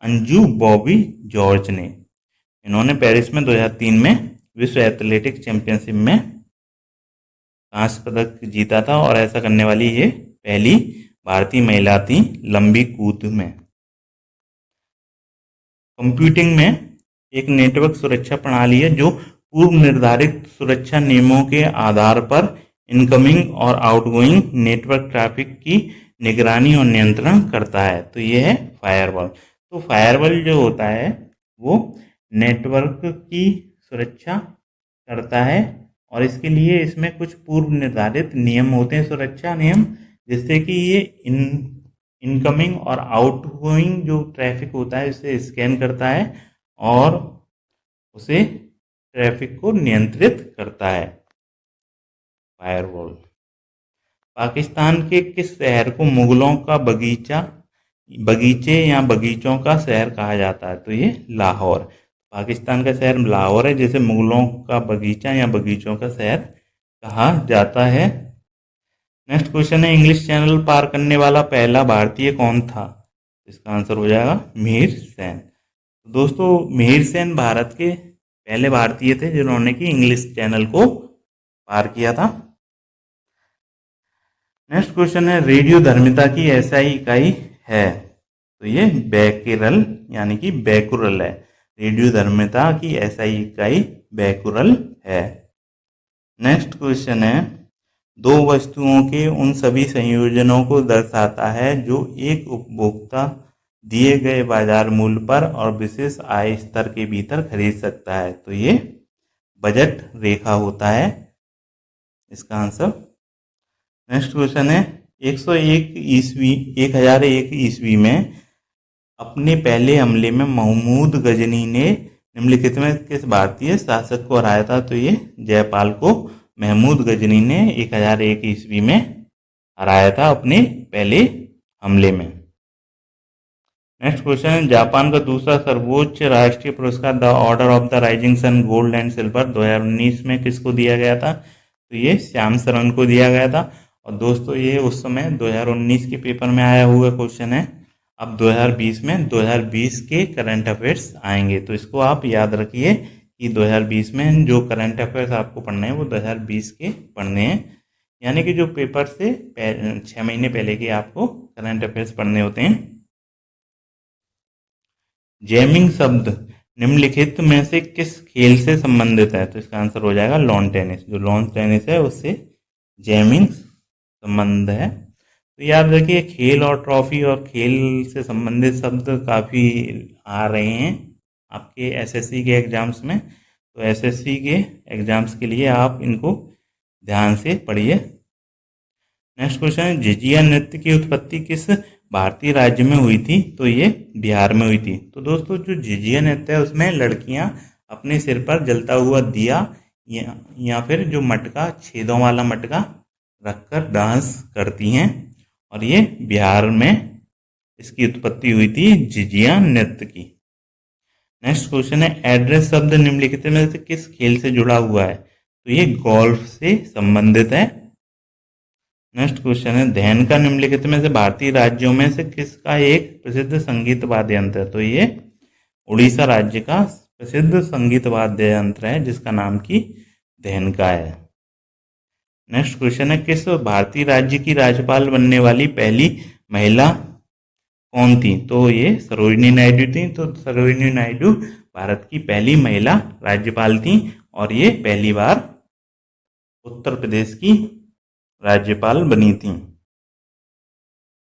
अंजू बॉबी जॉर्ज ने। इन्होंने पेरिस में 2003 में विश्व एथलेटिक्स चैंपियनशिप में कांस्य पदक जीता था और ऐसा करने वाली ये पहली भारतीय महिला थी लंबी कूद में। कंप्यूटिंग में एक नेटवर्क सुरक्षा प्रणाली है जो पूर्व निर्धारित सुरक्षा नियमों के आधार पर इनकमिंग और आउटगोइंग नेटवर्क ट्रैफिक की निगरानी और नियंत्रण करता है। तो ये है फायरवॉल। तो फायरवॉल जो होता है वो नेटवर्क की सुरक्षा करता है और इसके लिए इसमें कुछ पूर्व निर्धारित नियम होते हैं, सुरक्षा नियम, जिससे कि ये इनकमिंग और आउटगोइंग जो ट्रैफिक होता है उसे स्कैन करता है और उसे ट्रैफिक को नियंत्रित करता है फायरवॉल। पाकिस्तान के किस शहर को मुगलों का बगीचे या बगीचों का शहर कहा जाता है? तो ये लाहौर। पाकिस्तान का शहर लाहौर है, जिसे मुगलों का बगीचा या बगीचों का शहर कहा जाता है। नेक्स्ट क्वेश्चन है, इंग्लिश चैनल पार करने वाला पहला भारतीय कौन था? इसका आंसर हो जाएगा मिहिर सेन। तो दोस्तों, मिहिर सेन भारत के पहले भारतीय थे जिन्होंने कि इंग्लिश चैनल को पार किया था। नेक्स्ट क्वेश्चन है, रेडियो धर्मिता की एसआई इकाई है? तो ये बैकेरल यानी कि बैकुरल है। रेडियो धर्मिता की एसआई इकाई बैकुरल है। नेक्स्ट क्वेश्चन है, दो वस्तुओं के उन सभी संयोजनों को दर्शाता है जो एक उपभोक्ता दिए गए बाजार मूल्य पर और विशेष आय स्तर के भीतर खरीद सकता है। तो ये बजट रेखा होता है इसका आंसर। नेक्स्ट क्वेश्चन है, 1001 ईस्वी में अपने पहले हमले में महमूद गजनी ने निम्नलिखित में किस भारतीय शासक को हराया था? तो ये जयपाल को महमूद गजनी ने 1001 ईस्वी में हराया था अपने पहले हमले में। नेक्स्ट क्वेश्चन है, जापान का दूसरा सर्वोच्च राष्ट्रीय पुरस्कार the order of the rising sun gold and silver 2019 में किसको दिया गया था? तो ये श्याम शरण को दिया गया था। और दोस्तों, ये उस समय 2019 के पेपर में आया हुआ क्वेश्चन है। अब 2020 के करंट अफेयर्स आएंगे, तो इसको आप याद रखिए कि 2020 में जो करंट अफेयर्स आपको पढ़ने हैं वो 2020 के पढ़ने हैं। यानी कि जो पेपर से 6 महीने पहले के आपको करंट अफेयर्स पढ़ने होते हैं। जैमिंग शब्द निम्नलिखित में से किस खेल से संबंधित है? तो इसका आंसर हो जाएगा लॉन टेनिस। जो लॉन टेनिस है उससे जैमिंग संबंध है। तो याद रखिए, खेल और ट्रॉफी और खेल से संबंधित शब्द काफ़ी आ रहे हैं आपके एसएससी के एग्जाम्स में। तो एसएससी के एग्जाम्स के लिए आप इनको ध्यान से पढ़िए। नेक्स्ट क्वेश्चन है, झिझिया नृत्य की उत्पत्ति किस भारतीय राज्य में हुई थी? तो ये बिहार में हुई थी। तो दोस्तों, जो झिझिया नृत्य है उसमें लड़कियां अपने सिर पर जलता हुआ दिया या फिर जो मटका, छेदों वाला मटका रखकर डांस करती हैं, और ये बिहार में इसकी उत्पत्ति हुई थी झिझिया नृत्य की। नेक्स्ट क्वेश्चन है, एड्रेस शब्द निम्नलिखित में से किस खेल से जुड़ा हुआ है? तो ये गोल्फ से संबंधित है। नेक्स्ट क्वेश्चन है, धैन का निम्नलिखित में से भारतीय राज्यों में से किसका एक प्रसिद्ध संगीत वाद्य यंत्र है? तो ये उड़ीसा राज्य का प्रसिद्ध संगीत वाद्य यंत्र है जिसका नाम की धैन का है। नेक्स्ट क्वेश्चन है, किस भारतीय राज्य की राज्यपाल बनने वाली पहली महिला कौन थी? तो ये सरोजिनी नायडू थी। तो सरोजिनी नायडू भारत की पहली महिला राज्यपाल थी और ये पहली बार उत्तर प्रदेश की राज्यपाल बनी थी।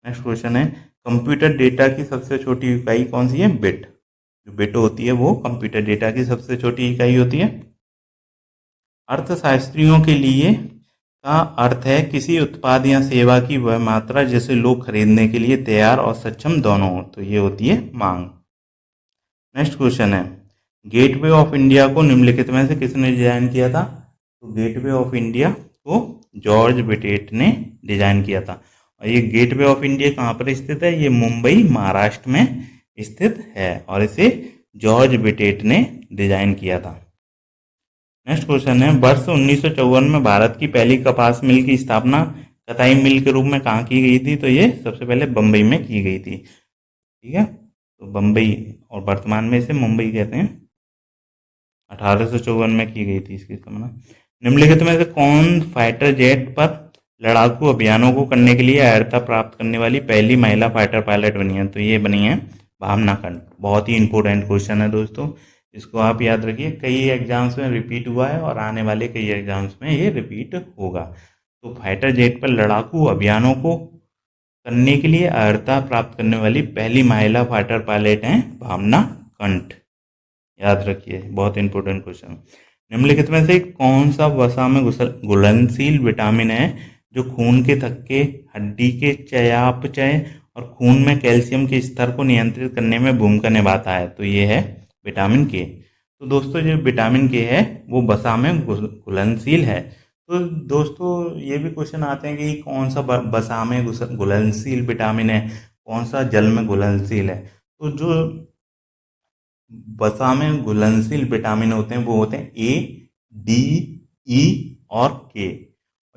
नेक्स्ट क्वेश्चन है, कंप्यूटर डेटा की सबसे छोटी इकाई कौन सी है? बिट। जो बिट होती है वो कंप्यूटर डेटा की सबसे छोटी इकाई होती है। अर्थशास्त्रियों के लिए का अर्थ है किसी उत्पाद या सेवा की वह मात्रा जिसे लोग खरीदने के लिए तैयार और सक्षम दोनों हो। तो ये होती है मांग। नेक्स्ट क्वेश्चन है, गेटवे ऑफ इंडिया को निम्नलिखित में से किसने डिजाइन किया था? तो गेटवे ऑफ इंडिया को जॉर्ज विटेट ने डिजाइन किया था। और ये गेटवे ऑफ इंडिया कहाँ पर स्थित है? ये मुंबई, महाराष्ट्र में स्थित है और इसे जॉर्ज विटेट ने डिजाइन किया था। नेक्स्ट क्वेश्चन है, वर्ष 1954 में भारत की पहली कपास मिल की स्थापना कताई मिल के रूप में कहाँ की गई थी? तो ये सबसे पहले बम्बई में की गई थी। ठीक है, तो बम्बई, और वर्तमान में इसे मुंबई कहते हैं। 1854 में की गई थी इसकी स्थापना। निम्नलिखित में से कौन फाइटर जेट पर लड़ाकू अभियानों को करने के लिए अर्हता प्राप्त करने वाली पहली महिला फाइटर पायलट बनी है? तो ये बनी है भावना कंठ। बहुत ही इंपॉर्टेंट क्वेश्चन है दोस्तों, इसको आप याद रखिए। कई एग्जाम्स में रिपीट हुआ है और आने वाले कई एग्जाम्स में ये रिपीट होगा। तो फाइटर जेट पर लड़ाकू अभियानों को करने के लिए अर्हता प्राप्त करने वाली पहली महिला फाइटर पायलट हैं भावना कंठ। याद रखिए, बहुत इंपॉर्टेंट क्वेश्चन। निम्नलिखित में से कौन सा वसा में घुलनशील विटामिन है जो खून के थक्के, हड्डी के चयापचय और खून में कैल्शियम के स्तर को नियंत्रित करने में भूमिका निभाता है? तो ये है विटामिन के। तो दोस्तों, जो विटामिन के है वो वसा में घुलनशील है। तो दोस्तों ये भी क्वेश्चन आते हैं कि कौन सा वसा में घुलनशील विटामिन है, कौन सा जल में घुलनशील है। तो जो वसा में घुलनशील विटामिन होते हैं वो होते हैं ए, डी, ई और के,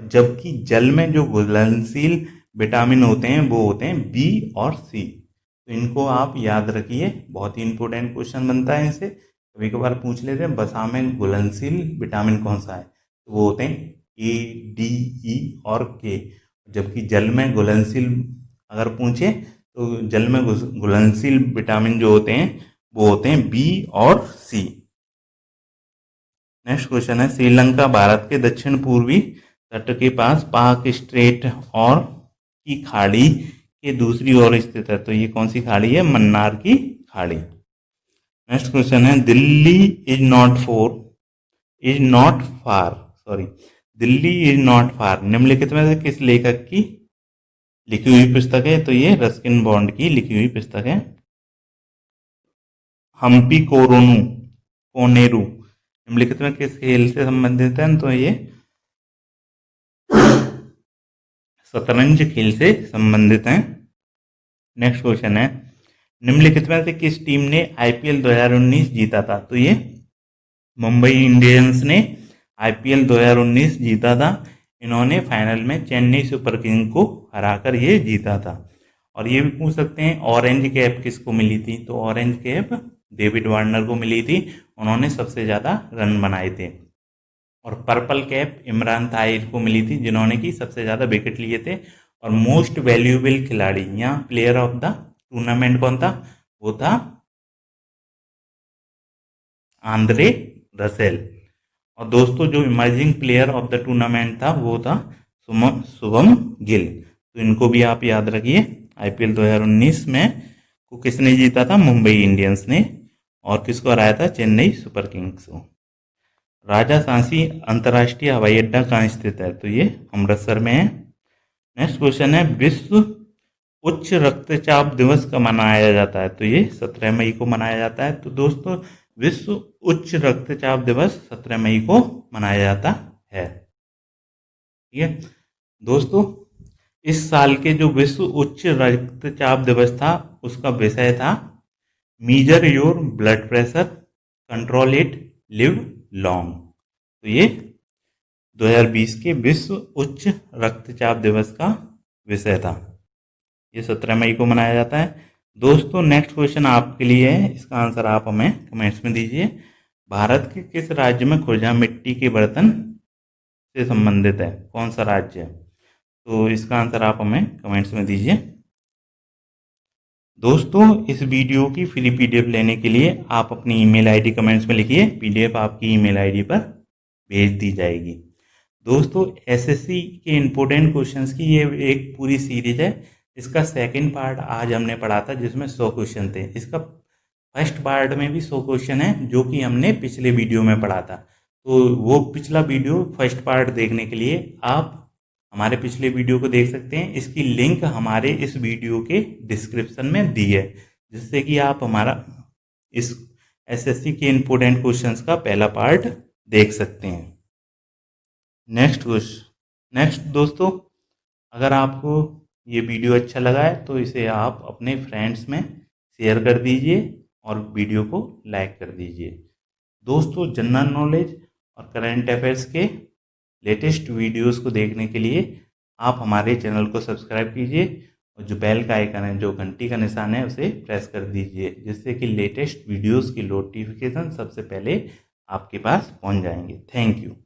जबकि जल में जो घुलनशील विटामिन होते हैं वो होते हैं बी और सी। तो इनको आप याद रखिए, बहुत ही इंपॉर्टेंट क्वेश्चन बनता है इनसे, कभी कभार पूछ लेते हैं वसा में घुलनशील विटामिन कौन सा है, तो वो होते हैं ए, डी, ई और के, जबकि जल में घुलनशील अगर पूछे तो जल में घुलनशील विटामिन जो होते हैं वो होते हैं बी और सी। नेक्स्ट क्वेश्चन है, श्रीलंका भारत के दक्षिण पूर्वी तट के पास पाक स्ट्रेट और की खाड़ी के दूसरी ओर स्थित है। तो ये कौन सी खाड़ी है? मन्नार की खाड़ी। नेक्स्ट क्वेश्चन है, दिल्ली इज नॉट फार निम्नलिखित में से किस लेखक की लिखी हुई पुस्तक है? तो ये रस्किन बॉन्ड की लिखी हुई पुस्तक है। हम्पी कोनेरू निम्नलिखित में किस खेल से संबंधित है? तो ये शतरंज खेल से संबंधित है। नेक्स्ट क्वेश्चन है, निम्नलिखित में से किस टीम ने आईपीएल 2019 जीता था? तो ये मुंबई इंडियंस ने आईपीएल 2019 जीता था। इन्होंने फाइनल में चेन्नई सुपर किंग को हराकर ये जीता था। और ये भी पूछ सकते हैं ऑरेंज कैप किसको मिली थी? तो ऑरेंज कैप डेविड वार्नर को मिली थी, उन्होंने सबसे ज़्यादा रन बनाए थे। और पर्पल कैप इमरान ताहिर को मिली थी, जिन्होंने की सबसे ज़्यादा विकेट लिए थे। और मोस्ट वैल्यूएबल खिलाड़ी यहाँ प्लेयर ऑफ द टूर्नामेंट कौन था? वो था आंद्रे रसेल। और दोस्तों जो emerging player of the tournament था वो था शुभम गिल। तो इनको भी आप याद रखिए। आईपीएल 2019 में को किसने जीता था? मुंबई इंडियंस ने। और किसको हराया था? चेन्नई सुपर किंग्स को। राजा सांची अंतर्राष्ट्रीय हवाई अड्डा कहाँ स्थित है? तो ये अमृतसर में है। नेक्स्ट क्वेश्चन है, विश्व उच्च रक्तचाप दिवस कब मनाया जाता है? तो ये 17 मई को मनाया जाता है। तो दोस्तों विश्व उच्च रक्तचाप दिवस 17 मई को मनाया जाता है। ठीक है दोस्तों, इस साल के जो विश्व उच्च रक्तचाप दिवस था उसका विषय था measure your blood pressure, control it, live long. तो ये 2020 के विश्व उच्च रक्तचाप दिवस का विषय था। ये 17 मई को मनाया जाता है। दोस्तों नेक्स्ट क्वेश्चन आपके लिए है, इसका आंसर आप हमें कमेंट्स में दीजिए। भारत के किस राज्य में खुरजा मिट्टी के बर्तन से संबंधित है? कौन सा राज्य है? तो इसका आंसर आप हमें कमेंट्स में दीजिए। दोस्तों इस वीडियो की फ्री पीडीएफ लेने के लिए आप अपनी ईमेल आईडी कमेंट्स में लिखिए, पीडीएफ आपकी ईमेल आईडी पर भेज दी जाएगी। दोस्तों एसएससी के इम्पोर्टेंट क्वेश्चंस की ये एक पूरी सीरीज है। इसका सेकंड पार्ट आज हमने पढ़ा था जिसमें 100 क्वेश्चन थे। इसका फर्स्ट पार्ट में भी 100 क्वेश्चन है जो कि हमने पिछले वीडियो में पढ़ा था। तो वो पिछला वीडियो फर्स्ट पार्ट देखने के लिए आप हमारे पिछले वीडियो को देख सकते हैं। इसकी लिंक हमारे इस वीडियो के डिस्क्रिप्शन में दी है, जिससे कि आप हमारा इस एसएससी के इम्पोर्टेंट क्वेश्चंस का पहला पार्ट देख सकते हैं। नेक्स्ट दोस्तों, अगर आपको ये वीडियो अच्छा लगा है तो इसे आप अपने फ्रेंड्स में शेयर कर दीजिए और वीडियो को लाइक कर दीजिए। दोस्तों जनरल नॉलेज और करंट अफेयर्स के लेटेस्ट वीडियोस को देखने के लिए आप हमारे चैनल को सब्सक्राइब कीजिए और जो बेल का आइकन है, जो घंटी का निशान है, उसे प्रेस कर दीजिए, जिससे कि लेटेस्ट वीडियोस की नोटिफिकेशन सबसे पहले आपके पास पहुंच जाएंगे। Thank you.